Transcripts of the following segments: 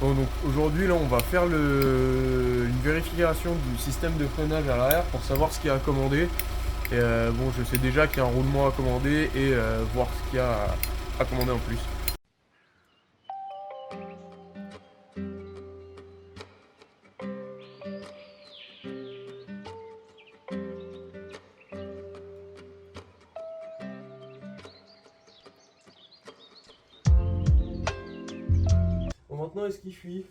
Bon, donc aujourd'hui là on va faire une vérification du système de freinage à l'arrière pour savoir ce qu'il y a à commander. Et bon, je sais déjà qu'il y a un roulement à commander et voir ce qu'il y a à commander en plus. Bon, maintenant est-ce qu'il fuit?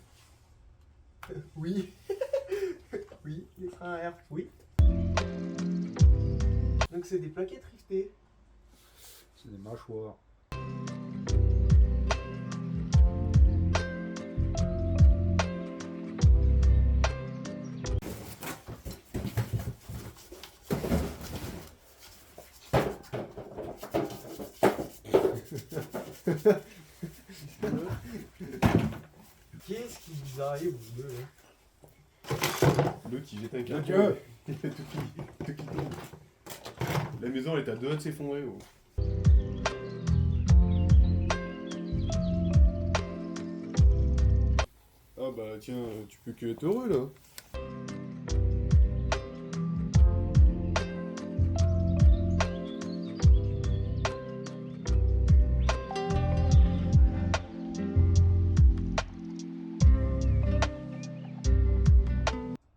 Oui. Oui, les freins arrière, oui. Donc c'est des plaquettes rivetées. C'est des mâchoires. Qu'est-ce qui vous arrive, vous deux là? L'autre il jette un Dieu. carton. Tout qui tombe. La maison elle est à deux doigts de s'effondrer. Gros. Ah bah tiens, tu peux que être heureux là.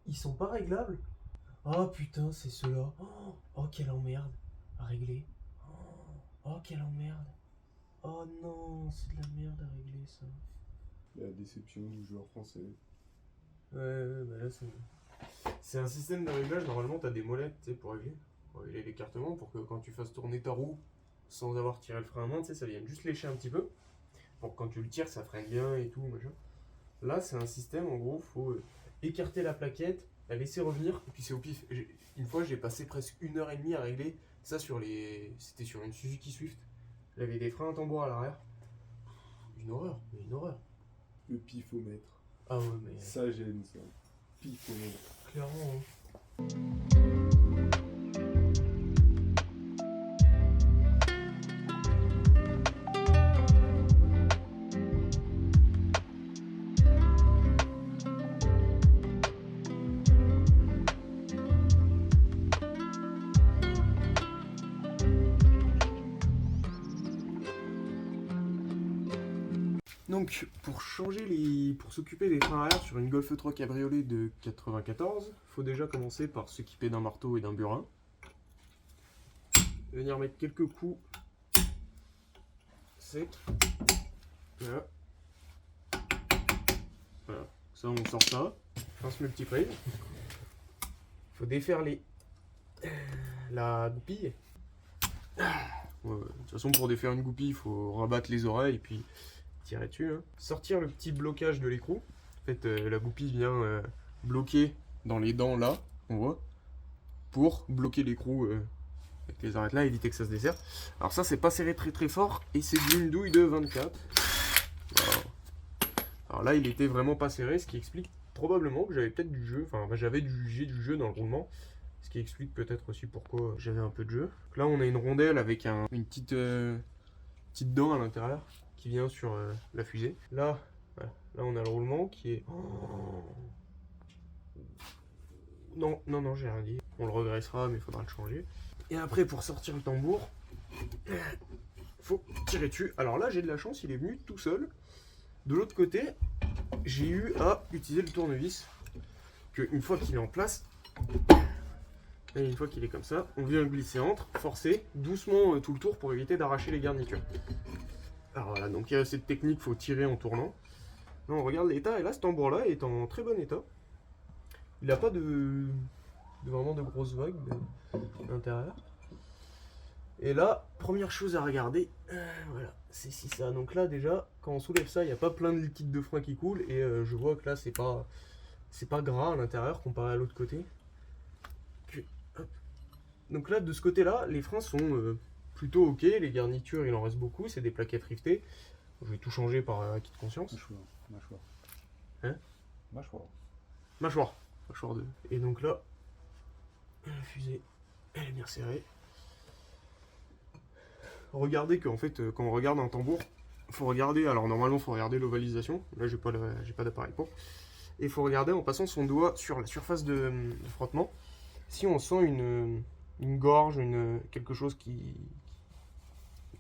Ils sont pas réglables? Oh putain, c'est ceux-là. Oh, quelle emmerde à régler. Oh, quelle emmerde. Oh non, c'est de la merde à régler ça. La déception du joueur français. Ouais, bah là c'est un système de réglage. Normalement, t'as des molettes, tu sais, pour régler l'écartement, pour que quand tu fasses tourner ta roue sans avoir tiré le frein à main, tu sais, ça vienne juste lécher un petit peu. Pour que quand tu le tires, ça freine bien et tout, machin. Là, c'est un système, en gros, faut écarter la plaquette, la laisser revenir, et puis c'est au pif. Une fois, j'ai passé presque 1h30 à régler ça c'était sur une Suzuki Swift. J'avais des freins à tambour à l'arrière. Une horreur, mais une horreur. Le pifomètre. Ah ouais, mais Ça gêne ça. Pifomètre. clairement. Donc, pour s'occuper des freins arrière sur une Golf 3 cabriolet de 94, faut déjà commencer par s'équiper d'un marteau et d'un burin. Venir mettre quelques coups secs. Voilà. Voilà. Ça, on sort ça. Pince multiprise. Faut défaire la goupille. Ouais, de toute façon, pour défaire une goupille, il faut rabattre les oreilles et puis tirer dessus. Hein. Sortir le petit blocage de l'écrou. En fait, la goupille vient bloquer dans les dents là, on voit, pour bloquer l'écrou avec les arêtes là, éviter que ça se desserre. Alors ça, c'est pas serré très très fort et c'est d'une douille de 24. Voilà. Alors là, il était vraiment pas serré, ce qui explique probablement que j'avais peut-être du jeu, enfin j'ai du jeu dans le roulement. Ce qui explique peut-être aussi pourquoi j'avais un peu de jeu. Donc là, on a une rondelle avec une petite dent à l'intérieur qui vient sur la fusée. Là, voilà. Là, on a le roulement qui est... Non, j'ai rien dit. On le regraissera, mais il faudra le changer. Et après, pour sortir le tambour, faut tirer dessus. Alors là, j'ai de la chance, il est venu tout seul. De l'autre côté, j'ai eu à utiliser le tournevis. Une fois qu'il est en place, et une fois qu'il est comme ça, on vient glisser entre, forcer doucement tout le tour pour éviter d'arracher les garnitures. Alors voilà, donc il y a cette technique, faut tirer en tournant. Là, on regarde l'état, et là, ce tambour-là est en très bon état. Il n'a pas vraiment de grosses vagues à l'intérieur. Et là, première chose à regarder, voilà, c'est si ça. Donc là, déjà, quand on soulève ça, il n'y a pas plein de liquide de frein qui coule, et je vois que là, c'est pas gras à l'intérieur comparé à l'autre côté. Puis, hop. Donc là, de ce côté-là, les freins sont plutôt ok, les garnitures, il en reste beaucoup, c'est des plaquettes rivetées. Je vais tout changer par acquis de conscience. Mâchoire. Hein? Mâchoire. Mâchoire 2. Et donc là, la fusée, elle est bien serrée. Regardez qu'en fait, quand on regarde un tambour, faut regarder, alors normalement faut regarder l'ovalisation, là j'ai pas d'appareil pour. Et il faut regarder en passant son doigt sur la surface de frottement, si on sent une gorge, quelque chose qui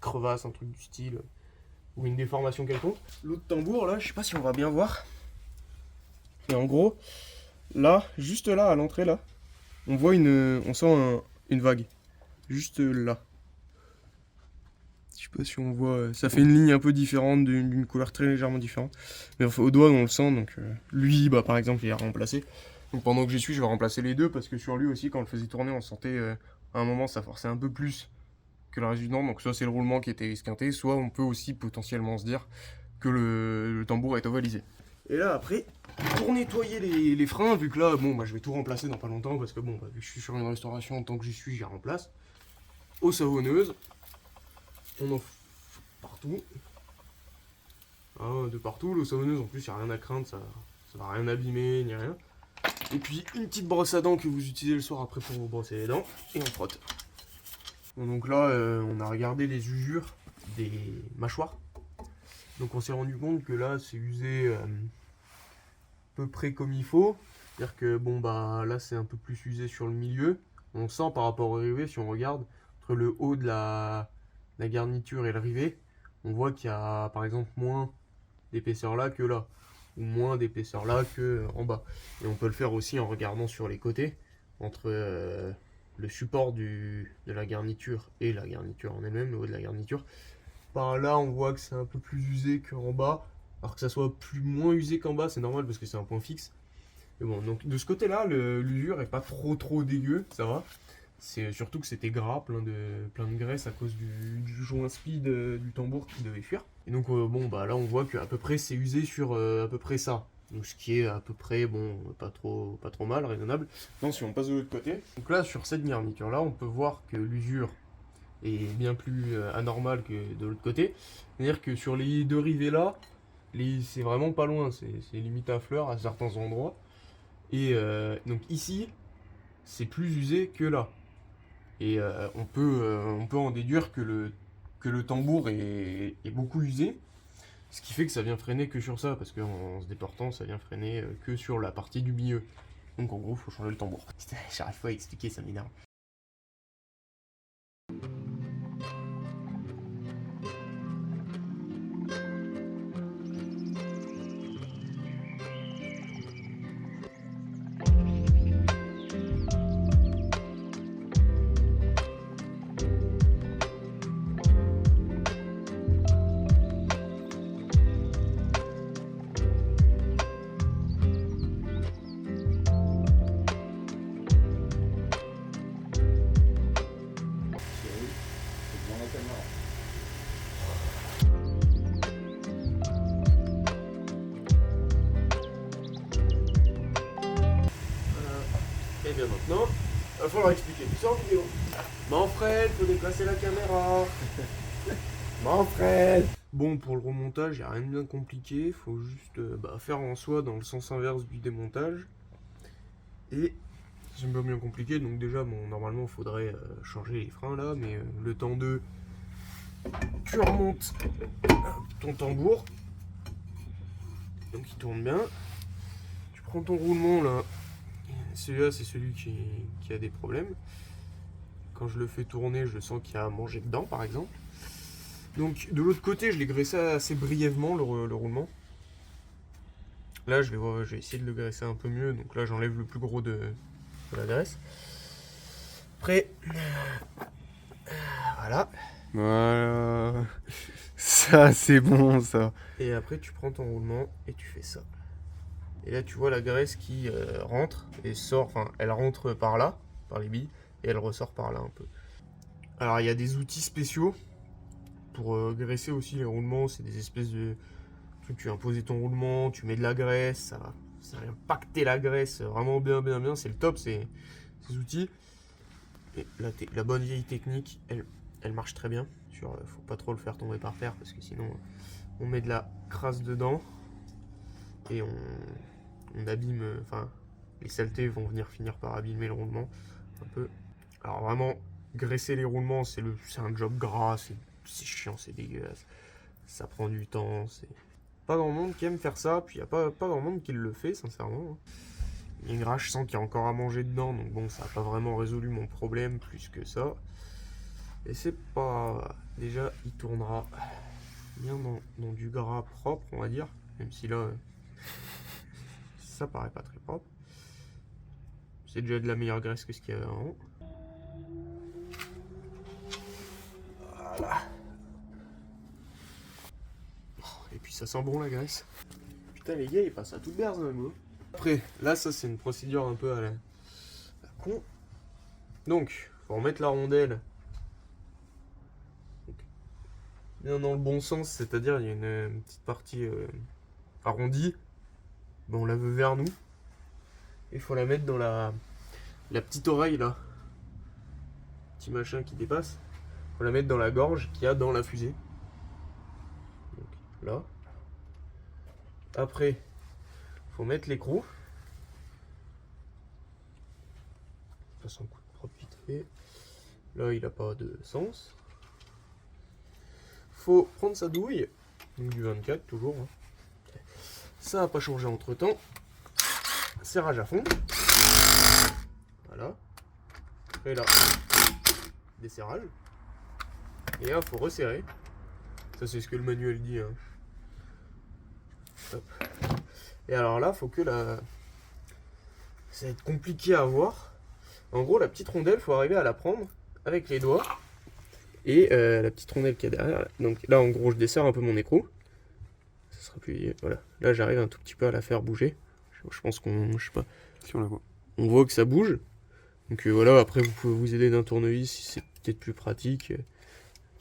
crevasse, un truc du style, ou une déformation quelconque. L'autre tambour là, je sais pas si on va bien voir. Et en gros, là, juste là, à l'entrée là, on sent une vague. Juste là. Je sais pas si on voit, ça fait une ligne un peu différente, d'une couleur très légèrement différente. Mais enfin, au doigt on le sent, donc lui, bah, par exemple, il est remplacé. Donc pendant que j'y suis, je vais remplacer les deux, parce que sur lui aussi, quand on le faisait tourner, on sentait à un moment ça forçait un peu plus que le reste du temps. Donc soit c'est le roulement qui était esquinté, soit on peut aussi potentiellement se dire que le tambour est ovalisé. Et là après, pour nettoyer les freins, vu que là, bon, bah, je vais tout remplacer dans pas longtemps, parce que bon, bah, vu que je suis sur une restauration, tant que j'y suis, j'y remplace. Eau savonneuse. On en fout partout. Ah, de partout. L'eau savonneuse, en plus, il n'y a rien à craindre, ça va rien abîmer, ni rien. Et puis, une petite brosse à dents que vous utilisez le soir après pour vous brosser les dents. Et on frotte. Bon, donc là, on a regardé les usures des mâchoires. Donc on s'est rendu compte que là, c'est usé à peu près comme il faut. C'est-à-dire que, bon, bah là, c'est un peu plus usé sur le milieu. On sent par rapport au rivet, si on regarde, entre le haut de la garniture et le rivet, on voit qu'il y a par exemple moins d'épaisseur là que là, ou moins d'épaisseur là que en bas. Et on peut le faire aussi en regardant sur les côtés, entre le support de la garniture et la garniture en elle-même, le haut de la garniture. Par là, on voit que c'est un peu plus usé qu'en bas, alors que ça soit moins usé qu'en bas, c'est normal parce que c'est un point fixe. Mais bon, donc de ce côté-là, l'usure est pas trop dégueu, ça va. C'est surtout que c'était gras, plein de graisse à cause du joint speed du tambour qui devait fuir. Et donc bon bah là on voit qu'à peu près c'est usé sur à peu près ça. Donc ce qui est à peu près bon pas trop mal, raisonnable. Non, si on passe de l'autre côté. Donc là sur cette garniture là on peut voir que l'usure est bien plus anormale que de l'autre côté. C'est-à-dire que sur les deux rivets là, c'est vraiment pas loin, c'est limite à fleur à certains endroits. Et donc ici c'est plus usé que là. Et on peut en déduire que le tambour est beaucoup usé, ce qui fait que ça vient freiner que sur ça, parce qu'en se déportant, ça vient freiner que sur la partie du milieu. Donc en gros, il faut changer le tambour. Putain, j'arrive pas à expliquer, ça m'énerve. C'est devant la caméra. Et bien maintenant, il va falloir expliquer tout ça en vidéo. Manfred, faut déplacer la caméra. Manfred. Bon, pour le remontage, il n'y a rien de bien compliqué. Il faut juste faire en soi dans le sens inverse du démontage. Et c'est un peu bien compliqué. Donc déjà, bon, normalement, il faudrait changer les freins là. Mais le temps de... Tu remontes ton tambour. Donc il tourne bien. Tu prends ton roulement là. Celui-là, c'est celui qui a des problèmes. Quand je le fais tourner, je sens qu'il y a à manger dedans, par exemple. Donc, de l'autre côté, je l'ai graissé assez brièvement, le roulement. Là, je vais essayer de le graisser un peu mieux. Donc là, j'enlève le plus gros de la graisse. Après, voilà. Voilà. Ça, c'est bon, ça. Et après, tu prends ton roulement et tu fais ça. Et là, tu vois la graisse qui rentre et sort. Enfin, elle rentre par là, par les billes, et elle ressort par là un peu. Alors, il y a des outils spéciaux pour graisser aussi les roulements. C'est des espèces de trucs. Tu viens poser ton roulement, tu mets de la graisse, ça vient pacter la graisse vraiment bien. C'est le top, ces outils. Et la bonne vieille technique, elle marche très bien. Faut pas trop le faire tomber par terre parce que sinon, on met de la crasse dedans et on abîme, enfin les saletés vont finir par abîmer le roulement un peu. Alors vraiment, graisser les roulements, c'est un job gras, c'est chiant, c'est dégueulasse. Ça prend du temps, c'est pas grand monde qui aime faire ça, puis il n'y a pas grand monde qui le fait, sincèrement. Il y a je sens qu'il y a encore à manger dedans, donc bon, ça n'a pas vraiment résolu mon problème plus que ça. Et c'est pas... Déjà, il tournera bien dans du gras propre, on va dire, même si là, ça paraît pas très propre. C'est déjà de la meilleure graisse que ce qu'il y avait avant. Voilà. Et puis ça sent bon la graisse. Putain les gars, ils passent à toute berze même. Hein. Après, là ça c'est une procédure un peu à la con. Donc, faut remettre la rondelle bien dans le bon sens, c'est-à-dire il y a une petite partie arrondie. Ben, on la veut vers nous. Il faut la mettre dans la petite oreille là. Petit machin qui dépasse. Faut la mettre dans la gorge qu'il y a dans la fusée. Donc, là. Après, faut mettre l'écrou. Passe un coup de propre vite fait. Là, il n'a pas de sens. Faut prendre sa douille. Donc du 24 toujours. Hein. Ça n'a pas changé entre temps. Serrage à fond. Voilà. Et là, desserrage. Et là, faut resserrer. Ça, c'est ce que le manuel dit. Hein. Hop. Et alors là, faut que la... Ça va être compliqué à voir. En gros, la petite rondelle, faut arriver à la prendre avec les doigts. Et la petite rondelle qui est derrière. Donc là, en gros, je desserre un peu mon écrou. Ça sera plus... Voilà. Là, j'arrive un tout petit peu à la faire bouger. Je pense qu'on... Je sais pas. Si on la voit. On voit que ça bouge. Donc voilà, après, vous pouvez vous aider d'un tournevis si c'est peut-être plus pratique.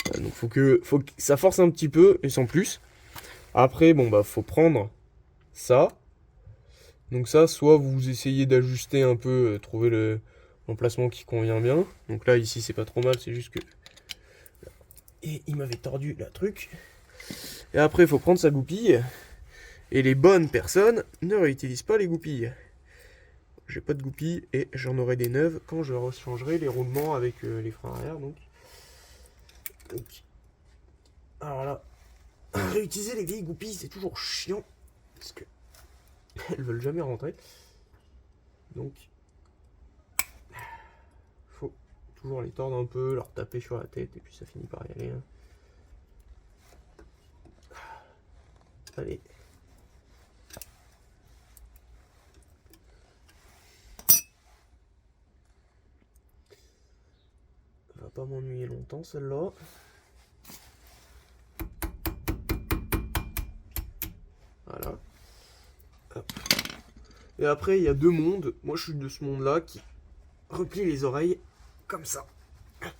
Voilà, donc faut que ça force un petit peu, et sans plus. Après, bon, bah, faut prendre ça. Donc ça, soit vous essayez d'ajuster un peu, trouver l'emplacement qui convient bien. Donc là, ici, c'est pas trop mal, c'est juste que... Et il m'avait tordu la truc. Et après, il faut prendre sa goupille. Et les bonnes personnes ne réutilisent pas les goupilles. J'ai pas de goupilles et j'en aurai des neuves quand je rechangerai les roulements avec les freins arrière. Donc. Alors là, réutiliser les vieilles goupilles, c'est toujours chiant. Parce que elles veulent jamais rentrer. Donc, faut toujours les tordre un peu, leur taper sur la tête et puis ça finit par y aller. Hein. Allez. Va pas m'ennuyer longtemps celle-là. Voilà. Hop. Et après il y a deux mondes. Moi je suis de ce monde-là qui replie les oreilles comme ça. Hop.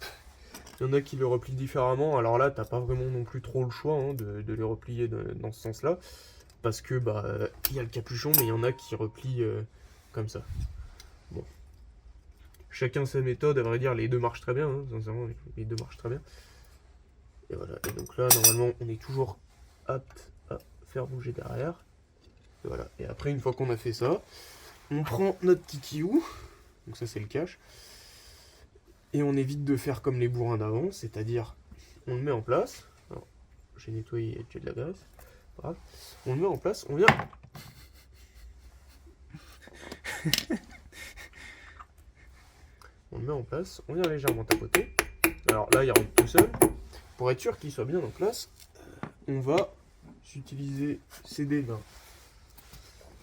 Il y en a qui le replient différemment. Alors là t'as pas vraiment non plus trop le choix hein, de les replier dans ce sens-là. Parce que bah il y a le capuchon, mais il y en a qui replient comme ça. Bon. Chacun sa méthode, à vrai dire, les deux marchent très bien, hein, sincèrement, les deux marchent très bien. Et voilà, et donc là, normalement, on est toujours apte à faire bouger derrière. Et voilà, et après, une fois qu'on a fait ça, on prend notre kikiyou, donc ça c'est le cache, et on évite de faire comme les bourrins d'avant, c'est-à-dire, on le met en place. Alors, j'ai nettoyé, j'ai de la graisse, bref. On le met en place, on vient... On le met en place, on vient légèrement tapoter. Alors là, il rentre tout seul. Pour être sûr qu'il soit bien en place, on va s'aider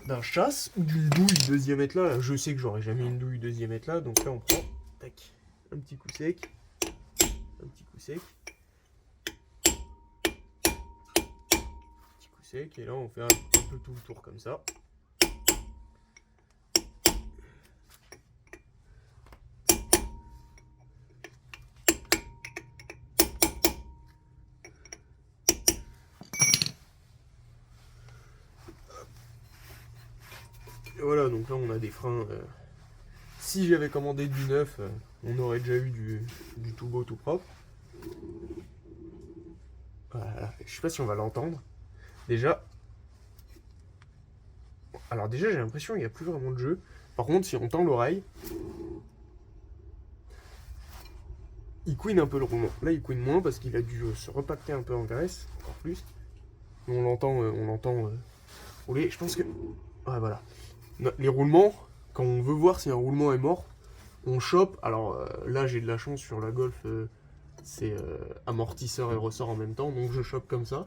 d'un chasse ou d'une douille deuxième état là. Je sais que j'aurai jamais une douille deuxième état là, donc là on prend tac, un petit coup sec, un petit coup sec, petit coup sec, et là on fait un peu tout le tour comme ça. Et voilà, donc là on a des freins. Si j'avais commandé du neuf, on aurait déjà eu du tout beau, tout propre. Voilà. Je sais pas si on va l'entendre. Déjà. Alors déjà j'ai l'impression qu'il n'y a plus vraiment de jeu. Par contre si on tend l'oreille. il couine un peu le roulement. Là, il couine moins parce qu'il a dû se repacter un peu en graisse, encore plus. Mais on l'entend rouler. Je pense que... Ouais, voilà. Les roulements, quand on veut voir si un roulement est mort, on chope. Alors là, j'ai de la chance sur la Golf, c'est amortisseur et ressort en même temps. Donc je chope comme ça.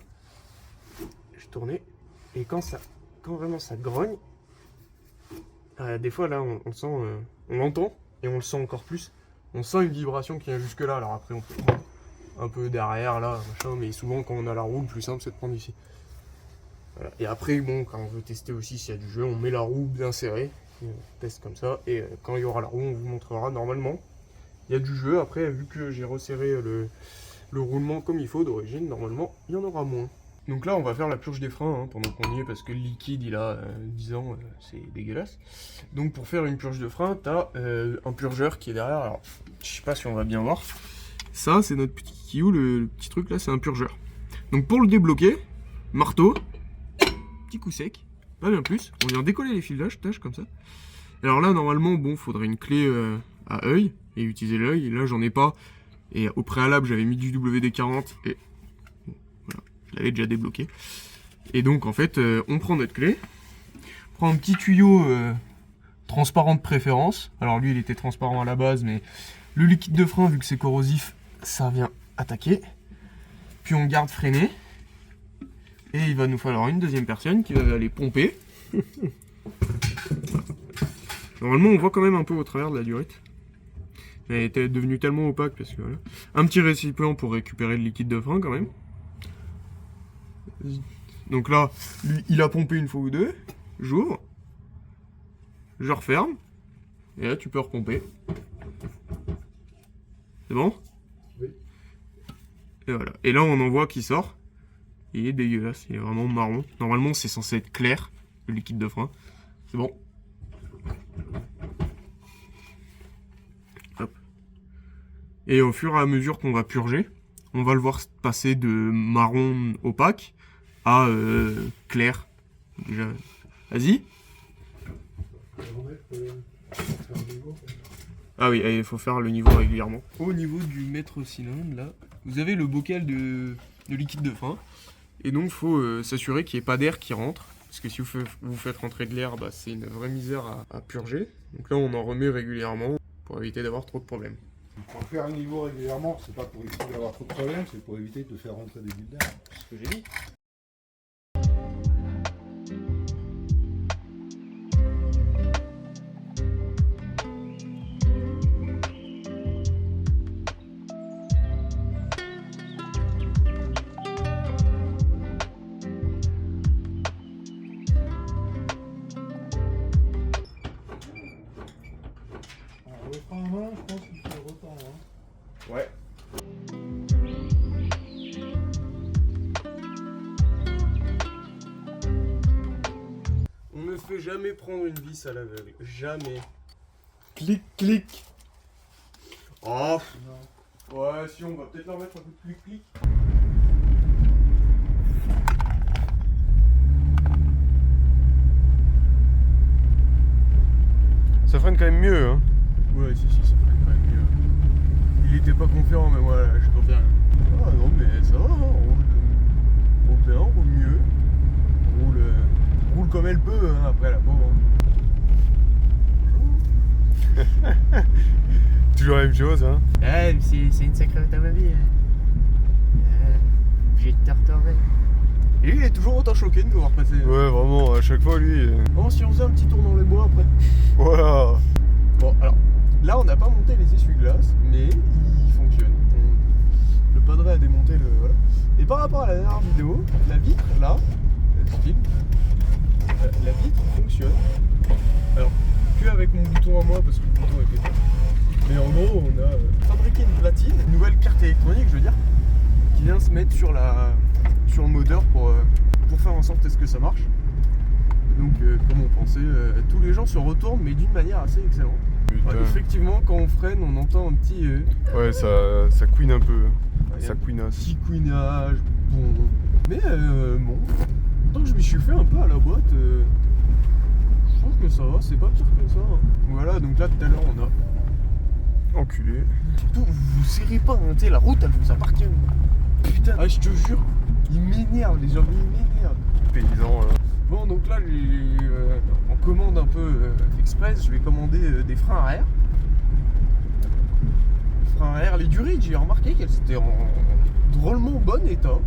Je tournais. Et quand vraiment ça grogne, des fois là, on le sent, on l'entend et on le sent encore plus. On sent une vibration qui vient jusque là. Alors après, on peut prendre un peu derrière là, machin, mais souvent quand on a la roue, le plus simple c'est de prendre ici. Voilà. Et après, bon, quand on veut tester aussi s'il y a du jeu, on met la roue bien serrée. On teste comme ça. Et quand il y aura la roue, on vous montrera normalement. Il y a du jeu. Après, vu que j'ai resserré le roulement comme il faut d'origine, normalement, il y en aura moins. Donc là, on va faire la purge des freins pendant qu'on y est parce que le liquide, il a 10 ans, c'est dégueulasse. Donc pour faire une purge de frein, tu as un purgeur qui est derrière. Alors, je sais pas si on va bien voir. Ça, c'est notre petit Kiou, le petit truc là, c'est un purgeur. Donc pour le débloquer, marteau, petit coup sec, pas bien plus. On vient décoller les filages, tâche comme ça. Alors là, normalement, bon, faudrait une clé à œil et utiliser l'œil. Là, j'en ai pas. Et au préalable, j'avais mis du WD-40 et bon, voilà, je l'avais déjà débloqué. Et donc, en fait, on prend notre clé, on prend un petit tuyau transparent de préférence. Alors lui, il était transparent à la base, mais le liquide de frein, vu que c'est corrosif, ça vient attaquer. Puis on garde freiné. Et il va nous falloir une deuxième personne qui va aller pomper. Normalement, on voit quand même un peu au travers de la durite. Elle était devenue tellement opaque parce que voilà. Un petit récipient pour récupérer le liquide de frein quand même. Donc là, lui, il a pompé une fois ou deux. J'ouvre. Je referme. Et là, tu peux repomper. C'est bon? Oui. Et voilà. Et là, on en voit qui sort. Il est dégueulasse. Il est vraiment marron. Normalement, c'est censé être clair, le liquide de frein. C'est bon. Hop. Et au fur et à mesure qu'on va purger, on va le voir passer de marron opaque à clair. Déjà, vas-y. Ah oui, il faut faire le niveau régulièrement. Au niveau du mètre cylindre, là, vous avez le bocal de liquide de frein. Et donc, il faut s'assurer qu'il n'y ait pas d'air qui rentre. Parce que si vous faites rentrer de l'air, bah, c'est une vraie misère à purger. Donc là, on en remet régulièrement pour éviter d'avoir trop de problèmes. Pour faire un niveau régulièrement, c'est pas pour éviter d'avoir trop de problèmes, c'est pour éviter de faire rentrer des bulles d'air. C'est ce que j'ai dit. Le frein à main, je pense qu'il faut autant. Hein. Ouais. On ne fait jamais prendre une vis à l'aveugle. Jamais. Clic, clic. Oh. Non. Ouais, si on va peut-être leur mettre un peu de clic, clic. Ça freine quand même mieux, hein. Ouais, si, ça freine quand même mieux. Il était pas confiant, mais voilà, je confirme. Ah non, mais ça va, hein, on roule bien, on roule mieux. On roule comme elle peut, hein, après la pauvre. Hein. Toujours la même chose, hein. Ah, c'est une sacrée automobile. J'ai de te retourner. Et lui, il est toujours autant choqué de nous voir passer. Ouais, vraiment, à chaque fois, lui. Oh, si on faisait un petit tour dans les bois après. Voilà. Bon, alors, là, on n'a pas monté les essuie-glaces, mais ils fonctionnent. Le padré a démonté le... Voilà. Et par rapport à la dernière vidéo, la vitre, là, la vitre fonctionne. Alors, que avec mon bouton à moi, parce que le bouton est pété. Mais en gros, on a fabriqué une platine, une nouvelle carte électronique, je veux dire, qui vient se mettre sur le moteur pour faire en sorte à ce que ça marche. Donc, comme on pensait, tous les gens se retournent, mais d'une manière assez excellente. Ouais, effectivement, quand on freine, on entend un petit... Ouais, ça couine un peu. Ouais, Ça un couinasse. petit couinage, bon... Mais bon, tant que je m'y suis fait un peu à la boîte, je trouve que ça va, c'est pas pire que ça. Hein. Voilà, donc là, tout à l'heure, on a Enculé. Surtout, vous vous serrez pas, hein, tu sais, la route elle vous appartient. Putain, ah, je te jure, ils m'énervent, les gens, ils m'énervent. Paysans là. Bon, donc là, on commande un peu express, je vais commander des freins arrière. Freins arrière, les durites, j'ai remarqué qu'elles étaient en drôlement bon état.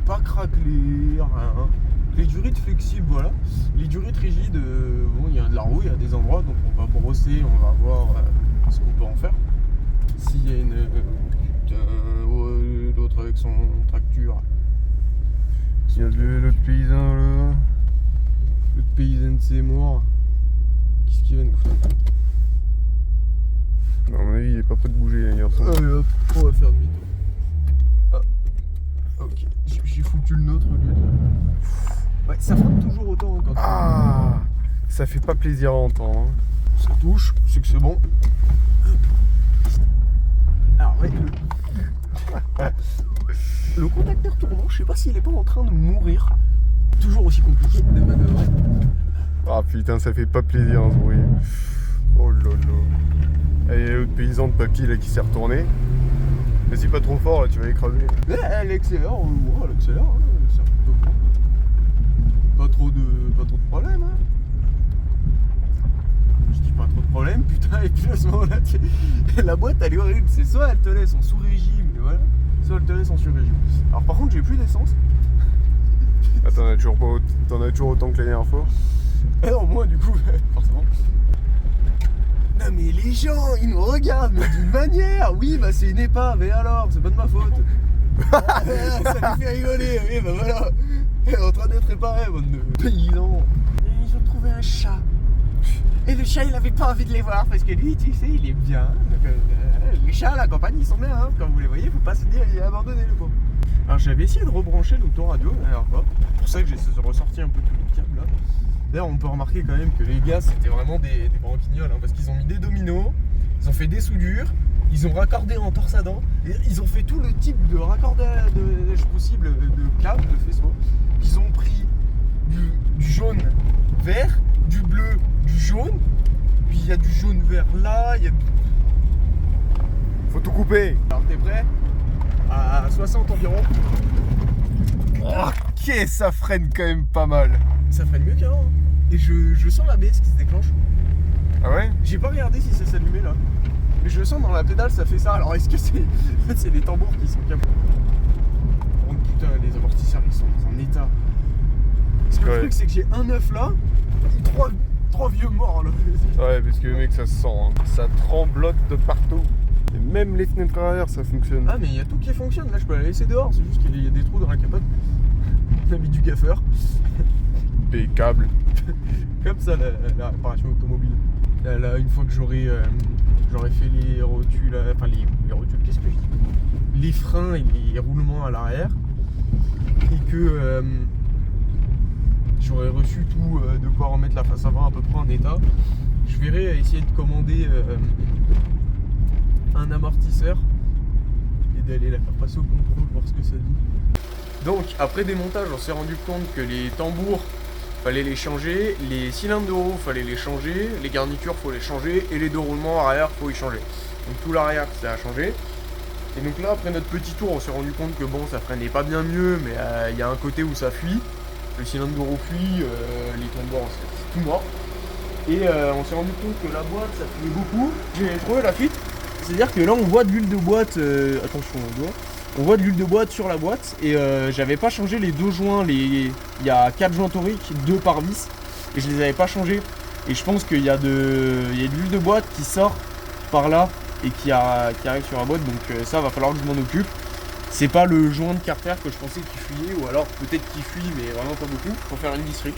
Pas craquelées, rien. Les durites flexibles, voilà. Les durites rigides, bon, il y a de la rouille à des endroits, donc on va brosser, on va voir ce qu'on peut en faire. S'il y a une. Putain, l'autre avec son tracture. Il y a l'autre paysan là. L'autre paysan c'est mort. Qu'est-ce qu'il va nous faire? À mon avis, il est pas prêt de bouger, les garçons. Allez hop, on va faire demi-tour. Ah, ok, j'ai foutu le nôtre au lieu de là. Ouais, ça frappe toujours autant quand Ah, ça fait pas plaisir à entendre. Hein. ça touche, c'est que c'est bon. Alors ouais, le contacteur tournant, je sais pas s'il est pas en train de mourir. Toujours aussi compliqué de manœuvrer. Ah putain, ça fait pas plaisir hein, ce bruit. Oh là là. Et l'autre paysan de papy là qui s'est retourné. Mais c'est pas trop fort là, tu vas écraser. Elle accélère, elle accélère, hein, c'est plutôt bon. Pas trop de problème, hein. Je dis pas trop de problème, putain, et puis à ce moment-là, la boîte elle est horrible, c'est soit elle te laisse en sous-régime, et voilà, soit elle te laisse en sur-régime. Alors par contre, j'ai plus d'essence. Ah, t'en as toujours autant que la dernière fois. Et non, moi du coup, forcément. Non mais les gens, ils nous regardent mais d'une manière. Oui, bah c'est une épave, et alors, c'est pas de ma faute. Ça nous fait rigoler, oui, bah voilà. Elle est en train d'être réparée, bande de paysans. Et ils ont trouvé un chat. Et le chat, il avait pas envie de les voir parce que lui, tu sais, il est bien. Donc, les chats à la campagne, ils sont bien, hein. Quand vous les voyez, faut pas se dire, il est abandonné le pauvre. Alors j'avais essayé de rebrancher l'autoradio la dernière fois. C'est pour ça que j'ai ressorti un peu tout le câble là. D'ailleurs, on peut remarquer quand même que les gars, c'était vraiment des branquignoles, hein, parce qu'ils ont mis des dominos, ils ont fait des soudures, ils ont raccordé en torsadant, et ils ont fait tout le type de raccordage possible de câbles, de faisceaux. Ils ont pris du jaune vert, du bleu, du jaune, puis il y a du jaune vert là, il y a... Faut tout couper. Alors t'es prêt? À 60 environ. Ok, ça freine quand même pas mal. Ça freine mieux qu'avant. Hein. Et je sens la baisse qui se déclenche. Ah ouais? J'ai pas regardé si ça s'allumait là. Mais je sens dans la pédale ça fait ça. Alors est-ce que c'est. En fait c'est les tambours qui sont capables. Oh putain, les amortisseurs ils sont dans un état. Parce que le truc c'est que j'ai un œuf là, trois vieux morts là. Ouais, parce que mec, ça se sent. Hein. Ça tremblote de partout. Et même les fenêtres arrière, ça fonctionne. Ah mais il y a tout qui fonctionne. Là je peux la laisser dehors. C'est juste qu'il y a des trous dans la capote. On a mis du gaffeur. Des câbles. Comme ça la réparation automobile. Là, une fois que j'aurai fait les rotules, enfin les rotules, qu'est-ce que je dis? Les freins et les roulements à l'arrière, et que j'aurai reçu tout de quoi remettre la face avant à peu près en état, je verrai essayer de commander un amortisseur et d'aller la faire passer au contrôle, voir ce que ça dit. Donc après démontage, on s'est rendu compte que les tambours fallait les changer, les cylindres de roue fallait les changer, les garnitures faut les changer et les deux roulements arrière faut y changer. Donc tout l'arrière ça a changé. Et donc là après notre petit tour on s'est rendu compte que bon ça freinait pas bien mieux, mais il y a un côté où ça fuit. Le cylindre de roue fuit, les tambours c'est tout mort. Et on s'est rendu compte que la boîte ça fuyait beaucoup. J'ai trouvé la fuite. C'est-à-dire que là on voit de l'huile de boîte, attention on doit. On voit de l'huile de boîte sur la boîte et j'avais pas changé les deux joints, il y a 4 joints toriques, 2 par vis et je les avais pas changés et je pense qu'il y a de l'huile de boîte qui sort par là et qui arrive sur la boîte, donc ça va falloir que je m'en occupe. C'est pas le joint de Carter que je pensais qu'il fuyait, ou alors peut-être qu'il fuit mais vraiment pas beaucoup. Faut faire une disserie.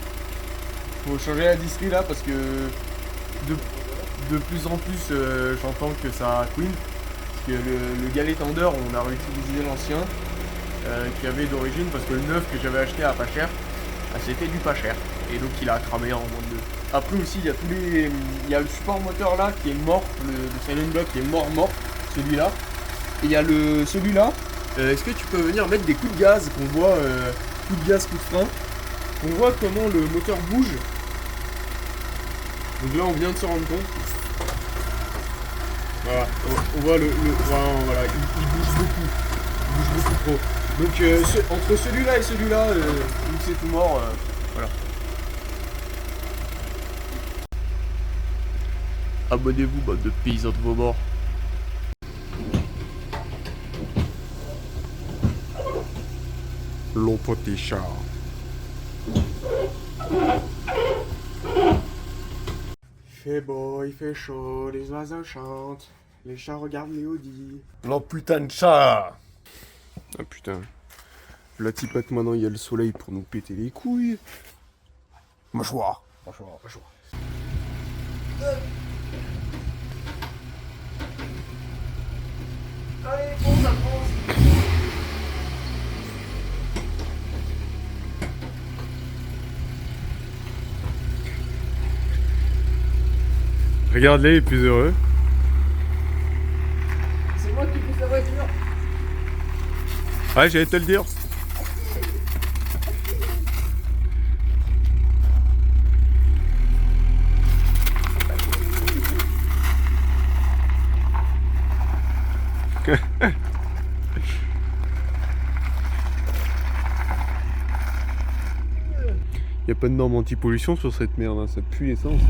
Faut changer la disserie là parce que de plus en plus j'entends que ça queen. Que le galet tendeur, on a réutilisé l'ancien qu'il y avait d'origine parce que le neuf que j'avais acheté à pas cher, c'était du pas cher et donc il a cramé en moins de 2. Après aussi il y a le support moteur là qui est mort, le silent block qui est mort, celui-là. Et il y a celui-là, est-ce que tu peux venir mettre des coups de gaz qu'on voit, coup de gaz, coup de frein, qu'on voit comment le moteur bouge. Donc là on vient de se rendre compte. Voilà, on voit voilà, il bouge beaucoup. Il bouge beaucoup trop. Donc entre celui-là et celui-là, où c'est tout mort, voilà. Abonnez-vous, bande de paysans de vos morts. Le petit chat. Il fait beau, il fait chaud, les oiseaux chantent, les chats regardent les Audi. Le putain de chat. Ah putain. La tipette maintenant il y a le soleil pour nous péter les couilles. Mâchoire. Franchement. Allez, fonce, avance. Regarde-les, les plus heureux. C'est moi qui pousse la voiture. Ouais, j'allais te le dire. Y a pas de norme anti-pollution sur cette merde, hein. Ça pue l'essence.